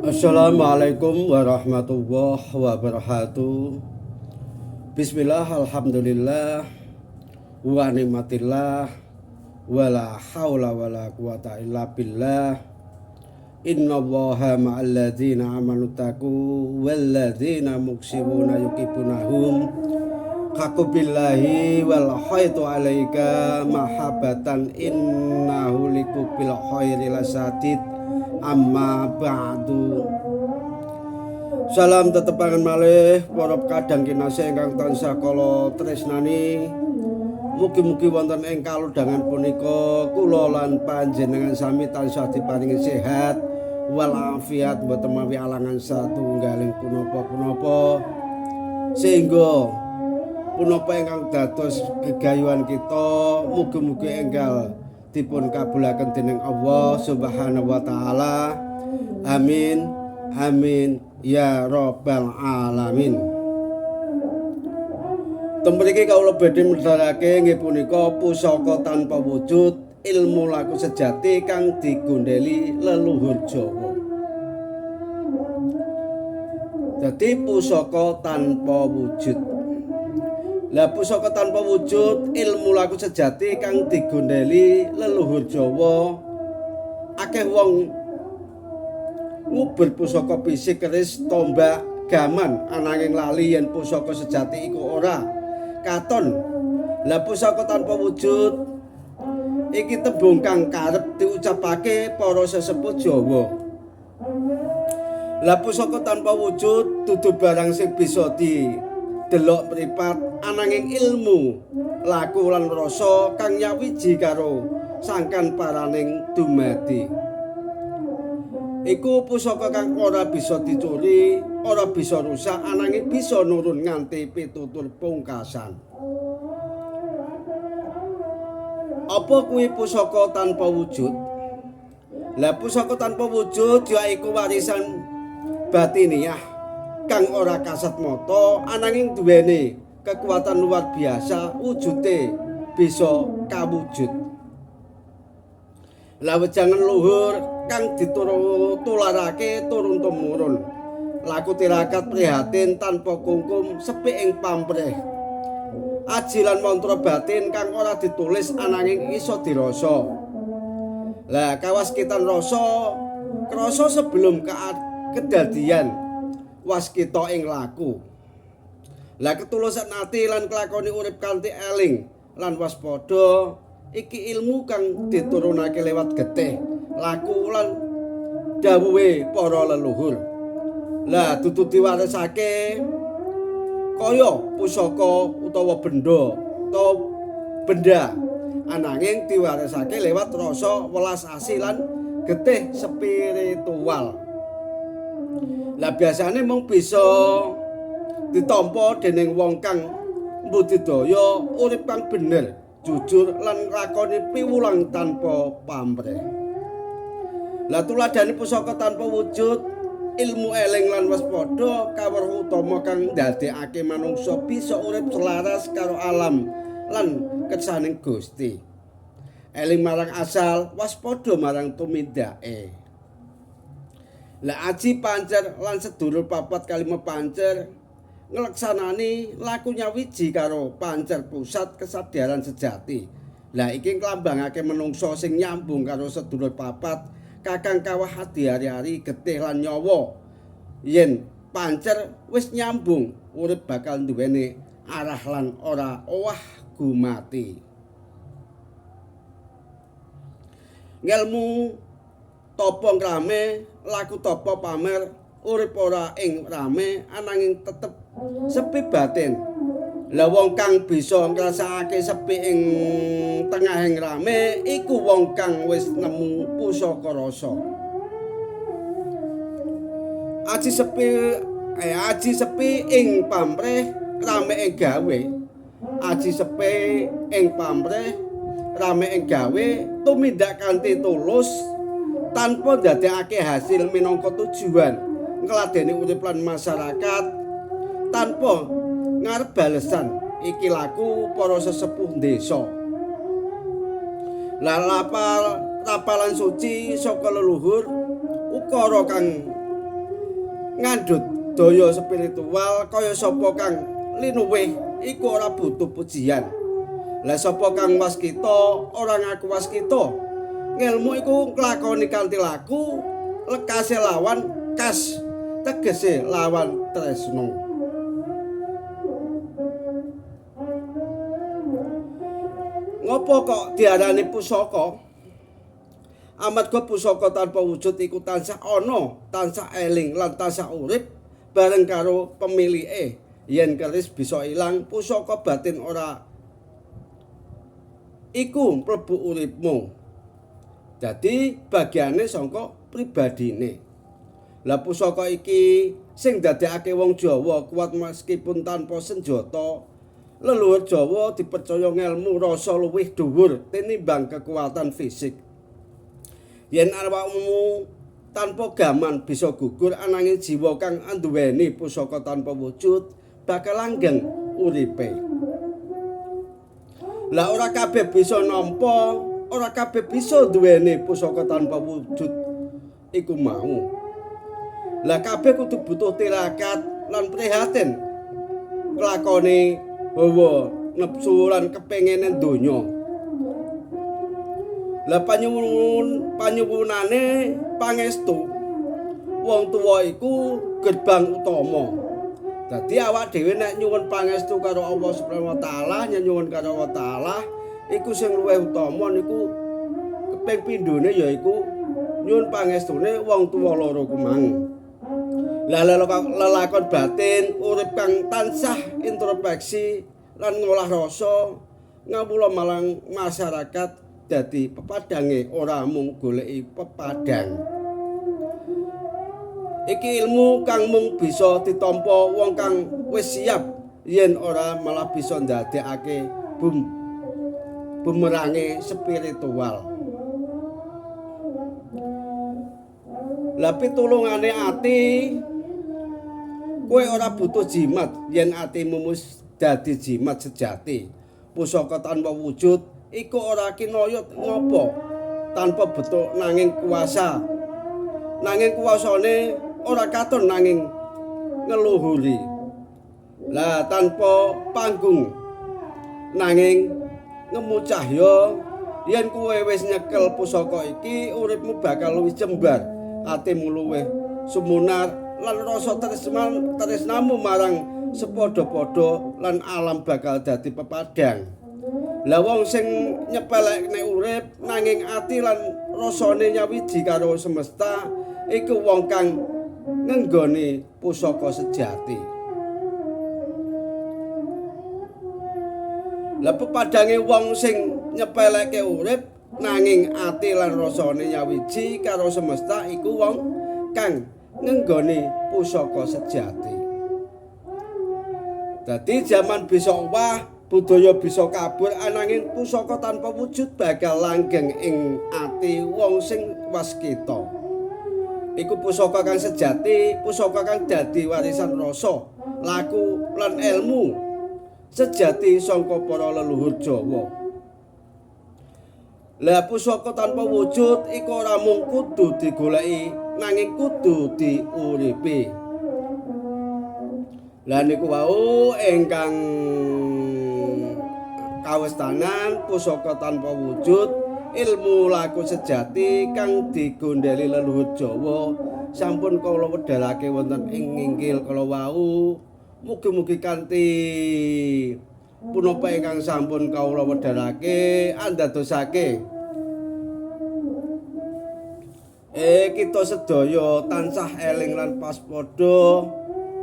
Assalamualaikum warahmatullahi wabarakatuh. Bismillah, alhamdulillah, wa nikmatillah, wala haula wala quwata illa billah. Innallaha ma'al ladzina amanu taqu wal ladzina muqsimuna yuqibunahum haqqu billahi wal khaitu alaika mahabbatan innahu likubil khairi lasadid. Amma ba'du. Salam tetepangan malih para kadang kinasih ingkang tansah kala tresnani. Mugi-mugi wonten ing kalodhangan punika kula lan panjenengan sami tansah diparingi sehat walafiat mboten mawi alangan satunggaling punapa-punapa sehingga punapa ingkang dados gegayuhan kita mugi-mugi enggal dipun kabulaken dening Allah Subhanahu wa taala. Amin amin ya rabbal alamin. Temriki kawula badhe medharake inggih punika pusaka tanpa wujud, ilmu laku sejati kang digondheli leluhur Jawa. Dadi pusaka tanpa wujud. Lah pusaka tanpa wujud, ilmu laku sejati kang digondheli leluhur Jawa. Akeh wong nguber pusaka fisik keris tombak gaman ananging lali yen pusaka sejati iku ora katon. Lah pusaka tanpa wujud iki tembung kang karep diucapake para sesepuh Jawa. Lah pusaka tanpa wujud dudu barang sing bisa delok mripat ananging ilmu laku lan rasa kang nyawiji karo sangkan paraning dumadi. Iku pusaka kang ora bisa dicuri, ora bisa rusak ananging bisa nurun nganti pitutur pungkasan. Apa kuwi pusaka tanpa wujud? Lah pusaka tanpa wujud yaiku warisan batiniah kang ora kasat mata ananging duweni kekuatan luar biasa wujude bisa kawujud. Lah wejangan luhur kang ditularake turun temurun. Laku tirakat prihatin tanpa kungkum sepi ing pamrih. Ajilan mantra batin kang ora ditulis ananging iso dirasa. Lah kawaskitan rasa krasa sebelum kedadian waskita ing laku. Lah ketulusan ati lan kelakoni urip kanthi eling lan waspada iki ilmu kang diturunake lewat getih laku lan dawuhe para leluhur. Lah dudu diwarisake kaya pusaka utawa benda ananging diwarisake lewat rasa welas asih lan getih spiritual. Lah biasane mung bisa ditampa dening wong kang mbudidaya urip kang bener, jujur lan lakoni piwulang tanpa pamrih. Lah tuladhane pusaka tanpa wujud, ilmu eling lan waspada kawruh utama kang ndadekake manungsa bisa urip selaras karo alam lan kersaning Gusti. Eling marang asal, waspada marang tumindake. Lah aji pancer lan sedulur papat kalima pancer ngleksanani laku nyawiji karo pancer pusat kesadaran sejati. Lah iki nglambangake menungsa sing nyambung karo sedulur papat kakang kawah hari-hari getih lan nyawa. Yen pancer wis nyambung, urip bakal duweni arah lan ora owah gumati. Ngelmu topo ngrame, laku topo pamer, urip ora ing rame ananging tetep sepi batin. Lah wong kang bisa ngrasakake sepi ing tengahing rame iku wong kang wis nemu pusaka rasa. Aji sepi ing pamrih, rame ing gawe. Aji sepi ing pamrih, rame ing gawe, tumindak kanthi tulus tanpa ndadekake hasil minangka tujuan ngladeni urip lan masyarakat tanpa ngarep balesan. Iki laku para sesepuh desa. Lah rapalan suci saka leluhur ukara kang ngandhut daya spiritual kaya sapa kang linuwih iku ora butuh pujian. Lah sapa kang waskita ora ngaku waskita. Ngelmu iku nglakoni kanthi laku, lekase lawan kas, tegese lawan tresno. Ngopo kok diarani pusaka? Amarga pusaka tanpa wujud iku tansah ana, tansah eling lan tansah urip bareng karo pemilike. Yen keris bisa ilang, pusaka batin ora iku mlebu uripmu. Dadi bagiane saka pribadine. Lah pusaka iki sing dadekake wong Jawa kuat meskipun tanpa senjata. Leluhur Jawa dipercaya ngelmu rasa luwih dhuwur tinimbang kekuatan fisik. Yen awakmu tanpa gaman bisa gugur ananging jiwa kang anduweni pusaka tanpa wujud bakal langgeng uripe. Lah ora kabeh bisa nampa, ora kabeh bisa duweni pusaka tanpa wujud iku mau. Lah kabeh kudu butuh tirakat lan prihatin nglakoni hawa nepsu lan kepengene donya. Lah panyuwunane pangestu wong tuwa iku gerbang utama. Dadi awak dhewe nek nyuwun pangestu karo Allah Subhanahu wa taala, nyuwun karo Allah taala iku sing luwih utama niku keping pindhone yaiku nyuwun pangestune wong tuwa loro kumang. Lah lelakon batin urip kang tansah introspeksi lan ngolah rasa ngawula malang masyarakat dadi pepadange ora mung goleki pepadang. Iki ilmu kang mung bisa ditampa wong kang wis siap, yen ora malah bisa ndadekake bumerange spiritual. Lah pitulungane ati, kowe ora butuh jimat yen atimu wis dadi jimat sejati. Pusaka tanpa wujud iku ora kinayut ngopo tanpa bentuk nanging kuasa. Nanging kuasane ora katon nanging ngeluhuri. Lah tanpa panggung nanging ngemu cahya. Yen kowe wis nyekel pusaka iki uripmu bakal luwih jembar, atimu luwih sumunar lan rasa tresnamu marang sepadha-padha lan alam bakal dadi pepadang. Lah wong sing nyepelekne urip nanging ati lan rasane nyawiji karo semesta iku wong kang ngenggoni pusaka sejati. Lah pepadange wong sing nyepeleke urip nanging ati lan rasane nyawiji karo semesta iku wong kang ngenggoni pusaka sejati. Dadi jaman bisa owah, budaya bisa kabur ananging pusaka tanpa wujud bakal langgeng ing ati wong sing waskita. Iku pusaka kang sejati, pusaka kang dadi warisan rasa, laku lan ilmu sejati sangka para leluhur Jawa. Lah pusaka tanpa wujud iku ora mung kudu digoleki nanging kudu diuripi. Lah niku wau ingkang kawestanan pusaka tanpa wujud, ilmu laku sejati kang digondheli leluhur Jawa sampun kula wedhalake wonten ing inggil kala wau. Mugi-mugi kanthi punapa ingkang sampun kawula wedhalake andadosake kita sedaya tansah eling lan paspada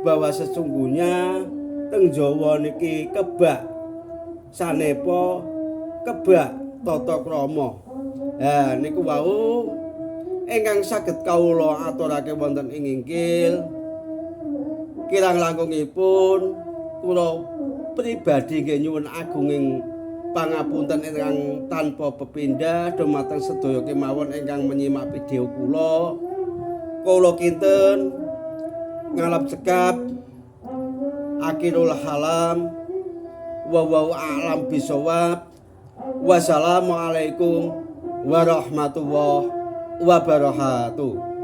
bahwa sesungguhnya teng Jawa niki kebak sanepa kebak tata krama. Niku wau ingkang saged kawula aturake wonten ing inggil. Kirang langkungipun kula pribadi nggih nyuwun agunging pangapunten ingkang tanpa pepindhah dhumateng sedaya kemawon ingkang menyimak video kula. Kula kinten ngalap cekap akhirul halam wa a'lam bisawab. Wassalamualaikum warahmatullahi wabarakatuh.